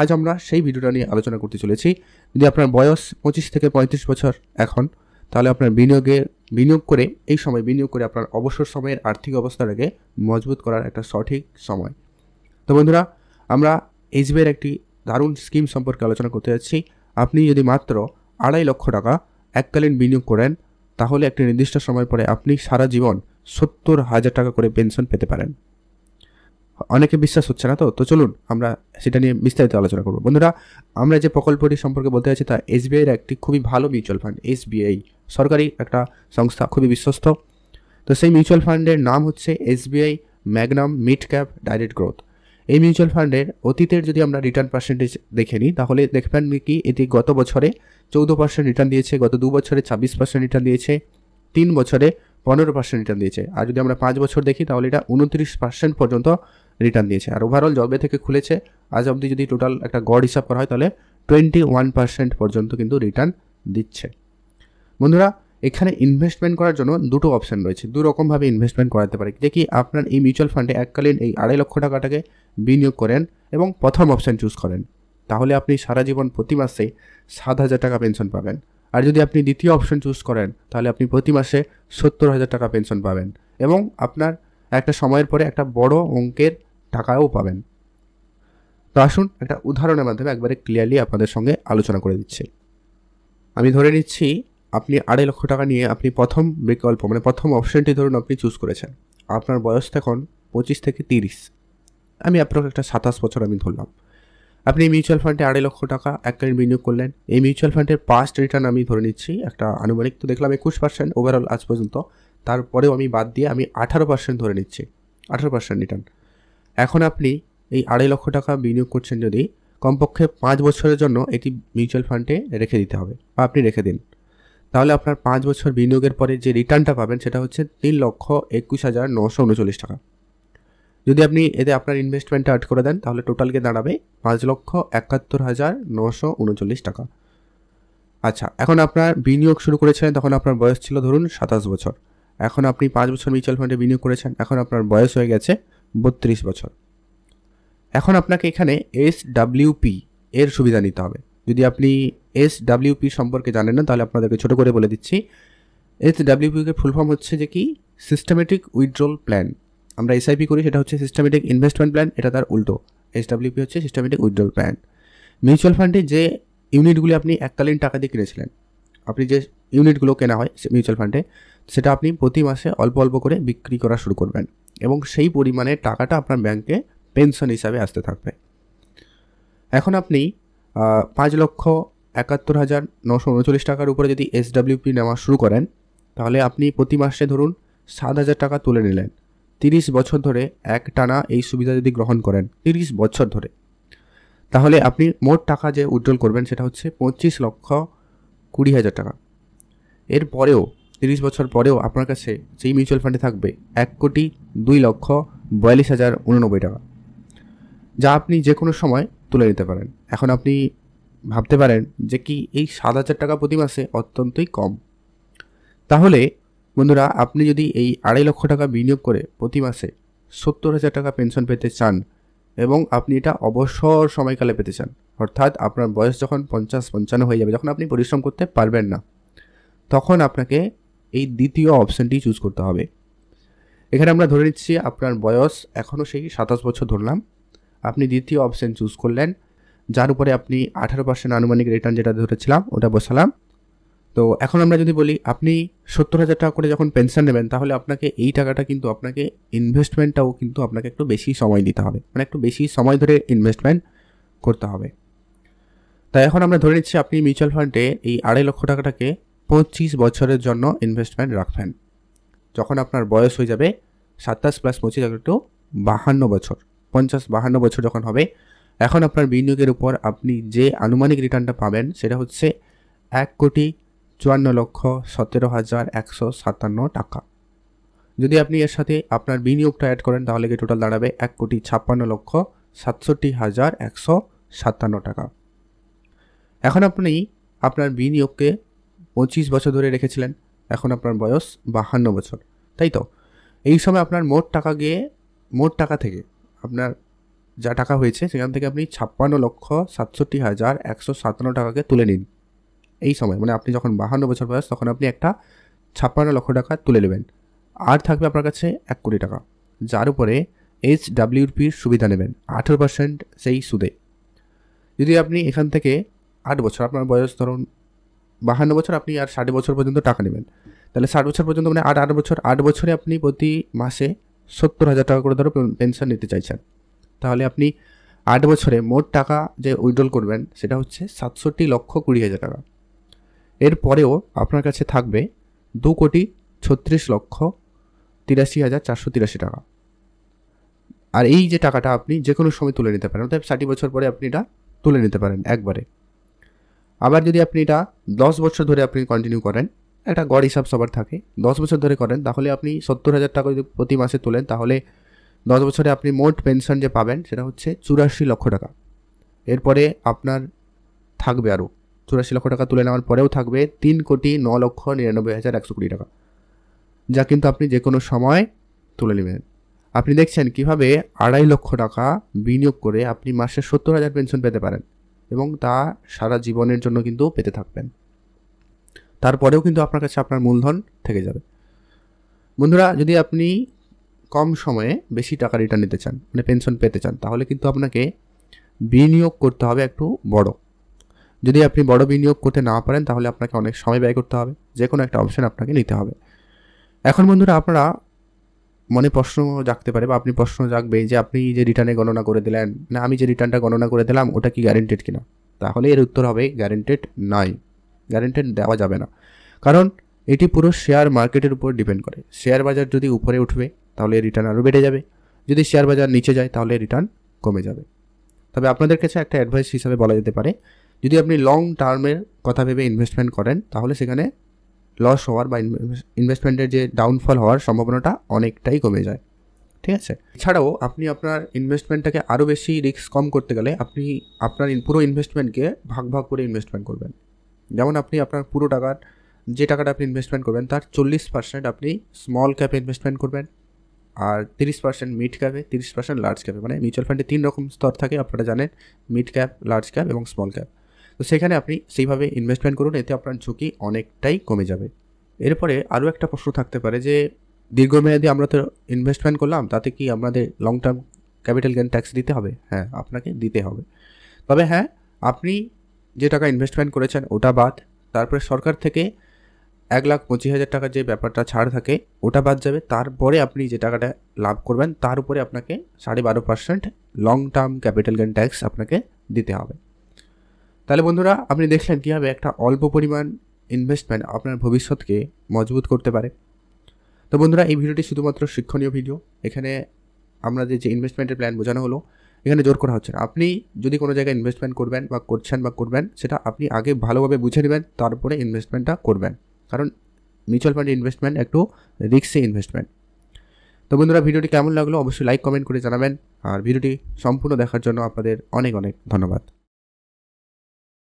আজ আমরা সেই ভিডিওটা নিয়ে আলোচনা করতে চলেছি। যদি আপনার বয়স 25 থেকে 35 বছর এখন, তাহলে আপনার বিনিয়োগ করে এই সময় বিনিয়োগ করে আপনার অবসর সময়ের আর্থিক অবস্থাটাকে মজবুত করার একটা সঠিক সময়। তো বন্ধুরা, আমরা এসবিআইয়ের একটি দারুণ স্কিম সম্পর্কে আলোচনা করতে যাচ্ছি। আপনি যদি মাত্র 2.5 লক্ষ টাকা এককালীন বিনিয়োগ করেন, তাহলে একটি নির্দিষ্ট সময় পরে আপনি সারা জীবন 70,000 টাকা করে পেনশন পেতে পারেন। অনেকে বিশ্বাস হচ্ছে না, তো চলুন আমরা সেটা নিয়ে বিস্তারিত আলোচনা করব। বন্ধুরা, আমরা যে প্রকল্পটি সম্পর্কে বলতে যাচ্ছি তা এসবিআইয়ের একটি খুবই ভালো মিউচুয়াল ফান্ড। এসবিআই সরকারি একটা সংস্থা, খুবই বিশ্বস্ত। তো সেই মিউচুয়াল ফান্ডের নাম হচ্ছে SBI Magnum mid cap direct growth. এই মিউচুয়াল ফান্ডের অতীতের যদি আমরা রিটার্ন পার্সেন্টেজ দেখে নিই, তাহলে দেখবেন কি এটি গত বছরে 14% রিটার্ন দিয়েছে, গত 2 বছরে 26% রিটার্ন দিয়েছে, 3 বছরে 15% রিটার্ন দিয়েছে। আর যদি আমরা 5 বছর দেখি তাহলে এটা 29% পর্যন্ত রিটার্ন দিয়েছে। আর ওভারঅল জবে থেকে খুলেছে আজ অবধি যদি টোটাল একটা গড় হিসাব করা হয় তাহলে 21% পর্যন্ত কিন্তু রিটার্ন দিচ্ছে। বন্ধুরা, এখানে ইনভেস্টমেন্ট করার জন্য দুটো অপশন রয়েছে, দু রকমভাবে ইনভেস্টমেন্ট করাতে পারে। যে কি আপনার এই মিউচুয়াল ফান্ডে এককালীন এই 2.5 লক্ষ টাকাটাকে বিনিয়োগ করেন এবং প্রথম অপশন চুজ করেন, তাহলে আপনি সারা জীবন প্রতি মাসে 7,000 টাকা পেনশন পাবেন। আর যদি আপনি দ্বিতীয় অপশন চুজ করেন তাহলে আপনি প্রতি মাসে 70,000 টাকা পেনশন পাবেন এবং আপনার একটা সময়ের পরে একটা বড় অঙ্কের টাকাও পাবেন। তো আসুন একটা উদাহরণের মাধ্যমে একবারে ক্লিয়ারলি আপনাদের সঙ্গে আলোচনা করে দিচ্ছি। আমি ধরে নিচ্ছি আপনি 2.5 লক্ষ টাকা নিয়ে আপনি প্রথম বিকল্প মানে প্রথম অপশনটি ধরুন আপনি চুজ করেছেন। আপনার বয়স এখন 25 থেকে 30, আমি আপনার একটা 27 বছর আমি ধরলাম। আপনি এই মিউচুয়াল ফান্ডে 2.5 লক্ষ টাকা এককালীন বিনিয়োগ করলেন। এই মিউচুয়াল ফান্ডের পাস্ট রিটার্ন আমি ধরে নিচ্ছি একটা আনুমানিক, তো দেখলাম 21% ওভারঅল আজ পর্যন্ত। তারপরেও আমি বাদ দিয়ে আমি 18% ধরে নিচ্ছি, 18% রিটার্ন। এখন আপনি এই 2.5 লক্ষ টাকা বিনিয়োগ করছেন, যদি কমপক্ষে 5 বছরের জন্য এটি মিউচুয়াল ফান্ডে রেখে দিতে হবে বা আপনি রেখে দিন, তাহলে আপনার 5 বছর বিনিয়োগের পরে যে রিটার্নটা পাবেন সেটা হচ্ছে 3,21,939 টাকা। যদি আপনি এতে আপনার ইনভেস্টমেন্টটা অ্যাড করে দেন তাহলে টোটালকে দাঁড়াবে 5,71,939 টাকা। আচ্ছা, এখন আপনার বিনিয়োগ শুরু করেছিলেন তখন আপনার বয়স ছিল ধরুন 27 বছর। এখন আপনি 5 বছর মিউচুয়াল ফান্ডে বিনিয়োগ করেছেন, এখন আপনার বয়স হয়ে গেছে 32 বছর। এখন আপনাকে এখানে এসডব্লিউপি এর সুবিধা নিতে হবে। যদি আপনি এসডব্লিউপি সম্পর্কে জানেন না তাহলে আপনাদেরকে ছোটো করে বলে দিচ্ছি। এসডব্লিউপিকে ফুল ফর্ম হচ্ছে যে কি সিস্টেমেটিক উইথড্রল প্ল্যান। আমরা এসআইপি করি, সেটা হচ্ছে সিস্টেমেটিক ইনভেস্টমেন্ট প্ল্যান, এটা তার উল্টো। এসডব্লিউপি হচ্ছে সিস্টেমেটিক উইথড্রল প্ল্যান। মিউচুয়াল ফান্ডে যে ইউনিটগুলি আপনি এককালীন টাকা দিয়ে কিনেছিলেন, আপনি যে ইউনিটগুলো কেনা হয় মিউচুয়াল ফান্ডে, সেটা আপনি প্রতি মাসে অল্প অল্প করে বিক্রি করা শুরু করবেন এবং সেই পরিমাণে টাকাটা আপনার ব্যাংকে পেনশন হিসাবে আসতে থাকবে। এখন আপনি 5,71,939 টাকার উপরে যদি এসডব্লিউপি নেওয়া শুরু করেন, তাহলে আপনি প্রতি মাসে ধরুন 7,000 টাকা তুলে নিলেন। 30 বছর ধরে একটানা এই সুবিধা যদি গ্রহণ করেন, 30 বছর ধরে, তাহলে আপনি মোট টাকা যে উইথড্রল করবেন সেটা হচ্ছে 25,20,000 টাকা। এরপরেও 30 বছর পরেও আপনার কাছে যেই মিউচুয়াল ফান্ডে থাকবে 1,02,42,089 টাকা, যা আপনি যে কোনো সময় তুলে নিতে পারেন। এখন আপনি ভাবতে পারেন যে কি এই 7,000 টাকা প্রতি মাসে অত্যন্তই কম। তাহলে বন্ধুরা, আপনি যদি এই 2.5 লক্ষ টাকা বিনিয়োগ করে প্রতি মাসে 70,000 টাকা পেনশন পেতে চান এবং আপনি এটা অবসর সময়কালে পেতে চান, অর্থাৎ আপনার বয়স যখন 50-55 হয়ে যাবে, যখন আপনি পরিশ্রম করতে পারবেন না, তখন আপনাকে এই দ্বিতীয় অপশানটি চুজ করতে হবে। এখানে আমরা ধরে নিচ্ছি আপনার বয়স এখনও সেই 27 বছর ধরলাম। আপনি দ্বিতীয় অপশান চুজ করলেন, যার উপরে আপনি 18% আনুমানিক রিটার্ন যেটা ধরেছিলাম ওটা বসালাম। তো এখন আমরা যদি বলি আপনি 70,000 টাকা করে যখন পেনশন নেবেন, তাহলে আপনাকে এই টাকাটা কিন্তু আপনাকে ইনভেস্টমেন্টটাও কিন্তু আপনাকে একটু বেশি সময় দিতে হবে, মানে একটু বেশি সময় ধরে ইনভেস্টমেন্ট করতে হবে। তাই এখন আমরা ধরে নিচ্ছি আপনি মিউচুয়াল ফান্ডে এই 2.5 লক্ষ টাকাটাকে 25 বছরের জন্য ইনভেস্টমেন্ট রাখবেন। যখন আপনার বয়স হয়ে যাবে 27 + 25 একটু 52 বছর, 50-52 বছর যখন হবে, এখন আপনার বিনিয়োগের উপর আপনি যে আনুমানিক রিটার্নটা পাবেন সেটা হচ্ছে 1,54,17,157 টাকা। যদি আপনি এর সাথে আপনার বিনিয়োগটা অ্যাড করেন তাহলে কি টোটাল দাঁড়াবে 1,56,67,157 টাকা। এখন আপনি আপনার বিনিয়োগকে 25 বছর ধরে রেখেছিলেন, এখন আপনার বয়স 52 বছর, তাই তো? এই সময় আপনার মোট টাকা থেকে আপনার যা টাকা হয়েছে সেখান থেকে আপনি 56,67,157 টাকাকে তুলে নিন এই সময়, মানে আপনি যখন 52 বছর বয়স তখন আপনি একটা 56 লক্ষ টাকা তুলে নেবেন। আর থাকবে আপনার কাছে 1 কোটি টাকা, যার উপরে HWPর সুবিধা নেবেন 18% সেই সুদে। যদি আপনি এখান থেকে 8 বছর, আপনার বয়স ধরুন 52 বছর, আপনি আর 60 বছর পর্যন্ত টাকা নেবেন, তাহলে 60 বছর পর্যন্ত মানে 8 বছর, 8 বছরে আপনি প্রতি মাসে 70,000 টাকা করে ধরো পেনশন নিতে চাইছেন, তাহলে আপনি 8 বছরে মোট টাকা যে উইথড্রল করবেন সেটা হচ্ছে 67,20,000 টাকা। এরপরেও আপনার কাছে থাকবে 2,36,83,483 টাকা। আর এই যে টাকাটা আপনি যে কোনো সময় তুলে নিতে পারেন, অর্থাৎ 60 বছর পরে আপনি এটা তুলে নিতে পারেন একবারে। আবার যদি আপনি এটা 10 বছর ধরে আপনি কন্টিনিউ করেন, একটা গড় হিসাব সবার থাকে, 10 বছর ধরে করেন, তাহলে আপনি 70,000 টাকা যদি প্রতি মাসে তোলেন, তাহলে 10 বছরে আপনি মোট পেনশন যে পাবেন সেটা হচ্ছে 84 লক্ষ টাকা। এরপরে আপনার থাকবে আরও 84 লক্ষ টাকা তুলে নেওয়ার পরেও থাকবে 3,09,99,120 টাকা, যা কিন্তু আপনি যে কোনো সময় তুলে নেবেন। আপনি দেখছেন কিভাবে 2.5 লক্ষ টাকা বিনিয়োগ করে আপনি মাসে 70,000 পেনশন পেতে পারেন, এবং তা সারা জীবনের জন্য কিন্তু পেতে থাকবেন। তারপরেও কিন্তু আপনার কাছে আপনার মূলধন থেকে যাবে। বন্ধুরা, যদি আপনি কম সময়ে বেশি টাকা রিটার্ন নিতে চান, মানে পেনশন পেতে চান, তাহলে কিন্তু আপনাকে বিনিয়োগ করতে হবে একটু বড়। যদি আপনি বড় বিনিয়োগ করতে না পারেন, তাহলে আপনাকে অনেক সময় ব্যয় করতে হবে, যে কোনো একটা অপশন আপনাকে নিতে হবে। এখন বন্ধুরা, আপনারা মনে প্রশ্ন জাগতে পারে, বা আপনি প্রশ্ন জাগবে যে আপনি যে রিটার্নে গণনা করে দিলেন, না আমি যে রিটার্নটা গণনা করে দিলাম ওটা কি গ্যারেন্টেড কিনা? তাহলে এর উত্তর হবে গ্যারেন্টেড নয়, গ্যারেন্টেড দেওয়া যাবে না। কারণ এটি পুরো শেয়ার মার্কেটের উপর ডিপেন্ড করে। শেয়ার বাজার যদি উপরে উঠবে তাহলে রিটার্ন আরও বেড়ে যাবে, যদি শেয়ার বাজার নিচে যায় তাহলে রিটার্ন কমে যাবে। তবে আপনাদের কাছে একটা অ্যাডভাইস হিসাবে বলা যেতে পারে, যদি আপনি লং টার্মের কথা ভেবে ইনভেস্টমেন্ট করেন, তাহলে সেখানে লস হওয়ার বা ইনভেস্টমেন্টের যে ডাউনফল হওয়ার সম্ভাবনাটা অনেকটাই কমে যায়। ঠিক আছে? এছাড়াও আপনি আপনার ইনভেস্টমেন্টটাকে আরও বেশি রিস্ক কম করতে গেলে আপনি আপনার পুরো ইনভেস্টমেন্টকে ভাগ ভাগ করে ইনভেস্টমেন্ট করবেন। যেমন আপনি আপনার পুরো টাকার যে টাকাটা আপনি ইনভেস্টমেন্ট করবেন তার 40% আপনি স্মল ক্যাপে ইনভেস্টমেন্ট করবেন, আর 30% মিড ক্যাপে, 30% লার্জ ক্যাপে। মানে মিউচুয়াল ফান্ডে 3 রকম স্তর থাকে, আপনারা জানেন, মিড ক্যাপ, লার্জ ক্যাপ এবং স্মল ক্যাপ। তো সেখানে আপনি সেইভাবে ইনভেস্টমেন্ট করুন, এতে আপনার ঝুঁকি অনেকটাই কমে যাবে। এরপরে আরও একটা প্রশ্ন থাকতে পারে যে দীর্ঘমেয়াদী আমরা তো ইনভেস্টমেন্ট করলাম, তাতে কি আমাদের long term capital gain tax দিতে হবে? হ্যাঁ, আপনাকে দিতে হবে। তবে হ্যাঁ, আপনি যে টাকা ইনভেস্টমেন্ট করেছেন ওটা বাদ, তারপরে সরকার থেকে 1,25,000 টাকার যে ব্যাপারটা ছাড় থাকে ওটা বাদ যাবে। তারপরে আপনি যে টাকাটা লাভ করবেন তার উপরে আপনাকে 12.5% long term capital gain tax আপনাকে দিতে হবে। তাহলে বন্ধুরা, আপনি দেখলেন কীভাবে একটা অল্প পরিমাণ ইনভেস্টমেন্ট আপনার ভবিষ্যৎকে মজবুত করতে পারে। তো বন্ধুরা, এই ভিডিওটি শুধুমাত্র শিক্ষণীয় ভিডিও। এখানে আমাদের যে ইনভেস্টমেন্টের প্ল্যান বোঝানো হলো, এখানে জোর করা হচ্ছে না। আপনি যদি কোনো জায়গায় ইনভেস্টমেন্ট করবেন বা করবেন, সেটা আপনি আগে ভালোভাবে বুঝে নেবেন, তারপরে ইনভেস্টমেন্টটা করবেন। কারণ মিউচুয়াল ফান্ডে ইনভেস্টমেন্ট একটু রিস্কি ইনভেস্টমেন্ট। তো বন্ধুরা, ভিডিওটি কেমন লাগলো অবশ্যই লাইক কমেন্ট করে জানাবেন, আর ভিডিওটি সম্পূর্ণ দেখার জন্য আপনাদের অনেক অনেক ধন্যবাদ।